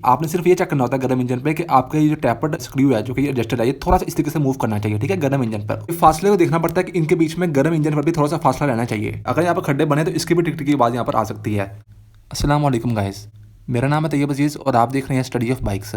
आपने सिर्फ ये चेक करना होता है गर्म इंजन पे कि आपका ये जो टैपर्ड स्क्रू है जो कि एडजस्टेड है ये थोड़ा सा इस तरीके से मूव करना चाहिए, ठीक है, गर्म इंजन पर। फासले को देखना पड़ता है कि इनके बीच में गर्म इंजन पर भी थोड़ा सा फासला रहना चाहिए। अगर यहाँ पर खड्डे बने तो इसकी भी टिक की आवाज़ यहाँ पर आ सकती है। अस्सलाम वालेकुम गाइस, मेरा नाम है तैयब अजीज़ और आप देख रहे हैं स्टडी ऑफ बाइक्स।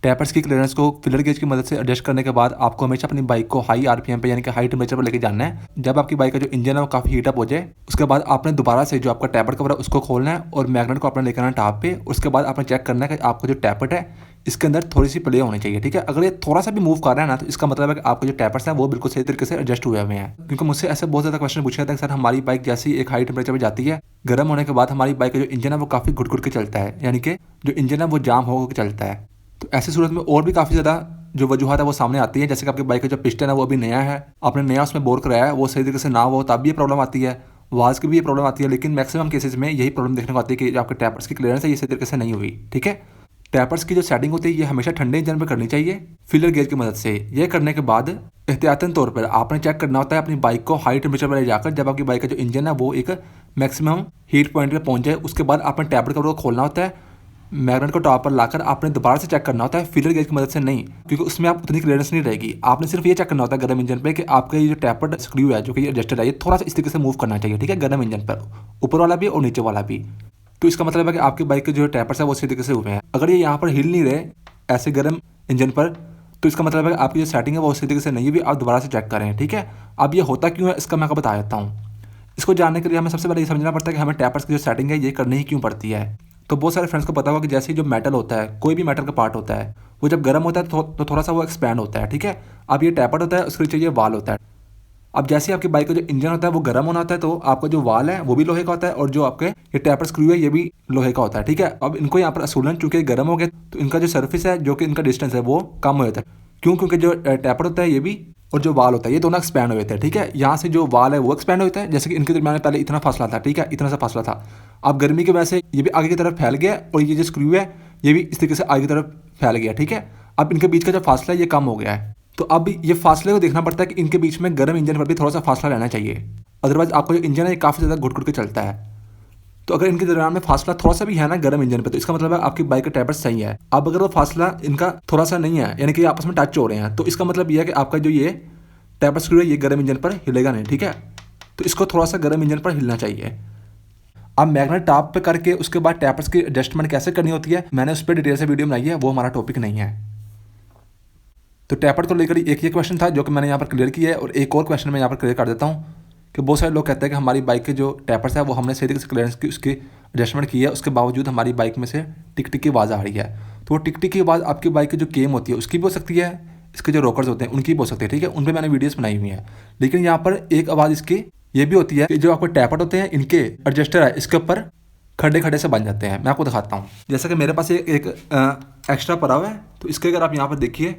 टैपर्स की क्लियरेंस को फिलर गेज की मदद से एडजस्ट करने के बाद आपको हमेशा अपनी बाइक को हाई आरपीएम पे यानी कि हाई टेम्परेचर पर लेके जाना है। जब आपकी बाइक का जो इंजन है वो काफ़ी हीटअप हो जाए उसके बाद आपने दोबारा से जो आपका टैपर कवर है उसको खोलना है और मैग्नेट को अपने लेकर आना टॉप पे। उसके बाद आपने चेक करना है कि आपका जो टैपर है इसके अंदर थोड़ी सी प्ले होनी चाहिए, ठीक है। अगर ये थोड़ा सा भी मूव कर रहा है ना तो इसका मतलब है कि आपके जो टैपर्स हैं वो बिल्कुल सही तरीके से एडजस्ट हुए हुए हैं। क्योंकि मुझसे ऐसे बहुत ज़्यादा क्वेश्चन पूछे जाते हैं सर हमारी बाइक जैसी एक हाई टेम्परेचर पर जाती है, गर्म होने के बाद हमारी बाइक का जो इंजन है वो काफ़ी घुट घुट के चलता है, यानी कि जो इंजन है वो जाम होकर चलता है। तो ऐसी सूरत में और भी काफ़ी ज़्यादा जो वजूहत है वो सामने आती है, जैसे कि आपकी बाइक का जो पिस्टन है वो अभी नया है, आपने नया उसमें बोर कराया है, वो सही तरीके से ना हो तब भी ये प्रॉब्लम आती है, वाल्स की भी ये प्रॉब्लम आती है। लेकिन मैक्सिमम केसेस में यही प्रॉब्लम देखने को आती है कि जो आपके टैपर्स की क्लियरेंस है ये सही तरीके से नहीं हुई, ठीक है। टैपर्स की जो सेटिंग होती है ये हमेशा ठंडे इंजन पर करनी चाहिए फिलर गेज की मदद से। यह करने के बाद एहतियातन तौर पर आपने चेक करना होता है अपनी बाइक को हाई टेम्परेचर पर ले जाकर, जब आपकी बाइक का जो इंजन है वो एक मैक्सिमम हीट पॉइंट पर पहुंच जाए उसके बाद आपने टैपर कवर को खोलना होता है, मैग्नेट को टॉप पर लाकर आपने दोबारा से चेक करना होता है फिलर गेज की मदद से नहीं, क्योंकि उसमें आप उतनी क्लियरेंस नहीं रहेगी। आपने सिर्फ ये चेक करना होता है गर्म इंजन पे कि आपका ये जो टैपर्ड स्क्रू है जो कि एडजस्टेड है ये थोड़ा सा इस तरीके से मूव करना चाहिए, ठीक है, गर्म इंजन पर, ऊपर वाला भी और नीचे वाला भी। तो इसका मतलब है कि आपकी बाइक के जो टैपर्स है वो इसी तरीके से हुए हैं। अगर ये यहाँ पर हिल नहीं रहे ऐसे गर्म इंजन पर तो इसका मतलब है कि आपकी जो सेटिंग है वो उसी तरीके से नहीं हुई, आप दोबारा से चेक करें, ठीक है। अब ये होता क्यों है इसका मैं आपको बता देता हूँ। इसको जानने के लिए हमें सबसे पहले ये समझना पड़ता है कि हमें टैपर्स की जो सेटिंग है ये करनी ही क्यों पड़ती है। तो बहुत सारे फ्रेंड्स को पता होगा कि जैसे ही जो मेटल होता है, कोई भी मेटल का पार्ट होता है, वो जब गर्म होता है तो थोड़ा सा वो एक्सपैंड होता है, ठीक है। अब ये टैपर्ड होता है उसके नीचे ये वाल होता है। अब जैसे ही आपकी बाइक का जो इंजन होता है वो गर्म होना होता है तो आपका जो वाल है वो भी लोहे का होता है और जो आपके ये टैपर स्क्रू है ये भी लोहे का होता है, ठीक है। अब इनको यहाँ पर असूलन चूंकि गर्म हो गए तो इनका जो सर्फिस है जो कि इनका डिस्टेंस है वो कम हो जाता है। क्यों? क्योंकि जो टैपर होता है ये भी और जो वाल होता है ये दोनों एक्सपैंड हो जाते हैं, ठीक है। यहाँ से जो वाल है वो एक्सपैंड होता है, जैसे कि इनके दरमियान पहले इतना फासला था, ठीक है, इतना सा फासला था। अब गर्मी की वजह से ये भी आगे की तरफ फैल गया और ये जो स्क्रू है ये भी इस तरीके से आगे की तरफ फैल गया, ठीक है। अब इनके बीच का जो फासला है ये कम हो गया है। तो अब ये फासले को देखना पड़ता है कि इनके बीच में गर्म इंजन पर भी थोड़ा सा फासला रहना चाहिए, अदरवाइज आपका जो इंजन है ये काफ़ी ज़्यादा घुट घुट के चलता है। तो अगर इनके दरमियान में फासला थोड़ा सा भी है ना गर्म इंजन पे तो इसका मतलब है आपकी बाइक का टैपर सही है। अब अगर वो फासला इनका थोड़ा सा नहीं है यानी कि आपस में टच हो रहे हैं तो इसका मतलब ये है कि आपका जो ये टैपर स्क्रू है ये गर्म इंजन पर हिलेगा नहीं, ठीक है। तो इसको थोड़ा सा गर्म इंजन पर हिलना चाहिए। अब मैग्नेट टॉप पे करके उसके बाद टैपर्स की एडजस्टमेंट कैसे करनी होती है मैंने उस पर डिटेल से वीडियो बनाई है, वो हमारा टॉपिक नहीं है। तो टैपर को लेकर एक ये क्वेश्चन था जो कि मैंने यहाँ पर क्लियर किया है और एक और क्वेश्चन मैं यहाँ पर क्लियर कर देता हूँ कि बहुत सारे लोग कहते हैं कि हमारी बाइक के जो टैपर्स है वो हमने सही तरीके से क्लियरेंस की उसकी एडजस्टमेंट की है, उसके बावजूद हमारी बाइक में से टिक टिक की आवाज़ आ रही है। तो वो टिक टिक की आवाज़ आपकी बाइक की जो केम होती है उसकी भी हो सकती है, इसके जो रोकर्स होते हैं उनकी भी हो सकती है, ठीक है, उन पर मैंने वीडियोज़ बनाई हुई हैं। लेकिन यहाँ पर एक आवाज़ इसकी ये भी होती है कि जो आपको टैपर होते हैं इनके एडजस्टर है इसके ऊपर खड्डे खड्डे से बन जाते हैं। मैं आपको दिखाता हूँ, जैसा कि मेरे पास एक एक्स्ट्रा पड़ा हुआ है तो इसके अगर आप यहाँ पर देखिए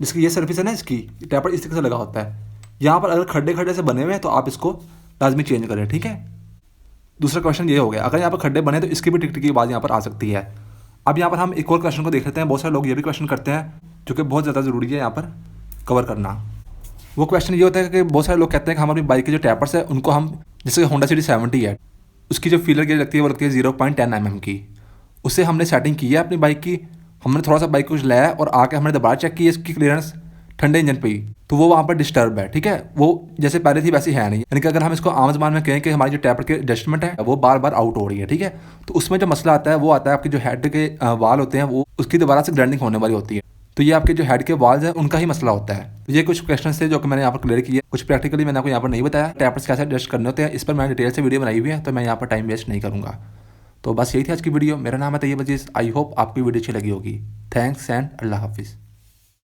जिसकी ये सर्फिस है ना इसकी टैपर इस तरीके से लगा होता है, यहाँ पर अगर खड्डे खड्डे से बने हुए हैं तो आप इसको लाजमी चेंज करें, ठीक है। दूसरा क्वेश्चन ये हो गया, अगर यहाँ पर खड्डे बने तो इसकी भी टिक टिक की आवाज़ यहाँ पर आ सकती है। अब यहाँ पर हम एक और क्वेश्चन को देख लेते हैं। बहुत सारे लोग ये भी क्वेश्चन करते हैं जो कि बहुत ज़्यादा ज़रूरी है यहाँ पर कवर करना। वो क्वेश्चन ये होता है कि बहुत सारे लोग कहते हैं कि हमारी बाइक के जो टैपर्स है उनको हम जैसे होंडा सिटी 70 है उसकी जो फीलर गेज लगती है वो लगती है 0.10 mm की, उससे हमने सेटिंग की है अपनी बाइक की। हमने थोड़ा सा बाइक को लाया और आके हमने दोबारा चेक की है इसकी क्लियरेंस ठंडे इंजन पे ही, तो वो वहाँ पर डिस्टर्ब है, ठीक है, वो जैसे पहले थी वैसी है नहीं। यानी कि अगर हम इसको आम ज़बान में कहें कि हमारी जो टैपर की एडजस्टमेंट है वो बार बार आउट हो रही है, ठीक है। तो उसमें जो मसला आता है वो आता है आपके जो हेड के वाल होते हैं वो उसकी दोबारा से ग्राइंडिंग होने वाली होती है, तो ये आपके जो हेड के वाल्स हैं उनका ही मसला होता है। तो ये कुछ क्वेश्चन थे जो कि मैंने यहाँ पर क्लियर किए, कुछ प्रैक्टिकली मैंने आपको यहाँ पर नहीं बताया। टैपर्स कैसे एडजस्ट करने होते हैं इस पर मैंने डिटेल से वीडियो बनाई हुई है, तो मैं यहाँ पर टाइम वेस्ट नहीं करूँगा। तो बस यही थी आज की वीडियो। मेरा नाम है तैयब अजीज़। आई होप आपकी वीडियो अच्छी लगी होगी। थैंक्स एंड अल्लाह हाफिज़।